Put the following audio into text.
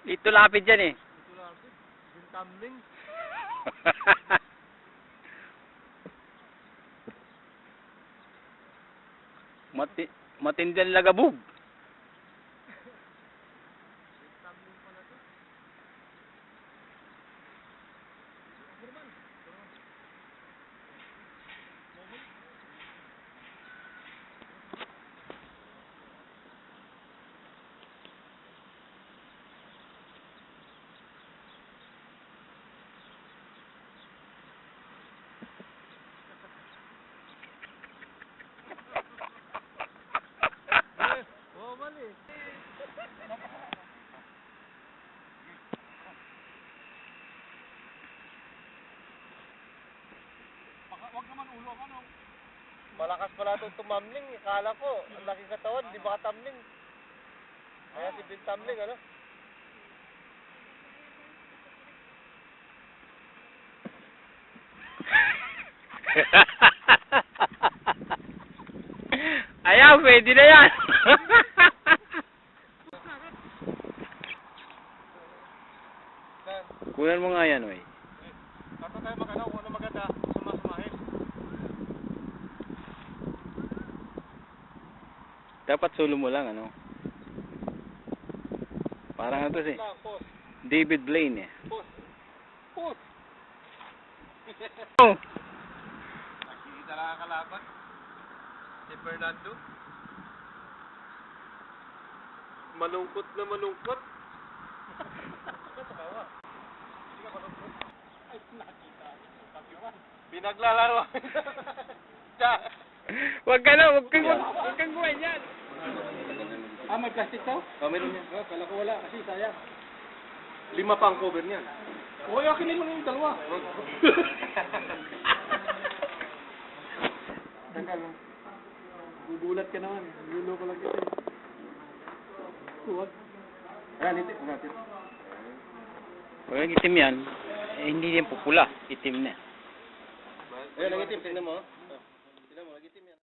Ito lapid dyan eh. Ito lapit. Yung tumbling. Matindyan lagabog. Yung tumbling pala to. Oh, mali. Wag naman ulo, ano? Malakas pala itong tumamling. Akala ko, ang laki katawan, di ba katamling? Kaya si Bin Tamling, ano? Ayan, pwede na yan. Kunan mo nga yan, wey. Kato tayo mag-ano, kung ano maganda, sumasamahin. Dapat solo mo lang, ano? Parang ano to si Pause. David Blaine eh. Pause. Pause. Oh. Nakikita lang ang kalaban. Si Fernando. Malungkot na malungkot. Binaglalaro. Wag kang gumawa yan. Ah, may plastic to? Oh, meron yan. Oh, kala ko wala kasi sayang. 5 pa ang cover niyan. Uy, akin mo yung dalawa. Teka lang. Gugulat ka naman. Gulo ko lang kita. Huwag. Ayan, hindi. Natin. Pag itim yan, eh, hindi yan pupula. Itim na. Ayan, ang itim. Tingnan mo.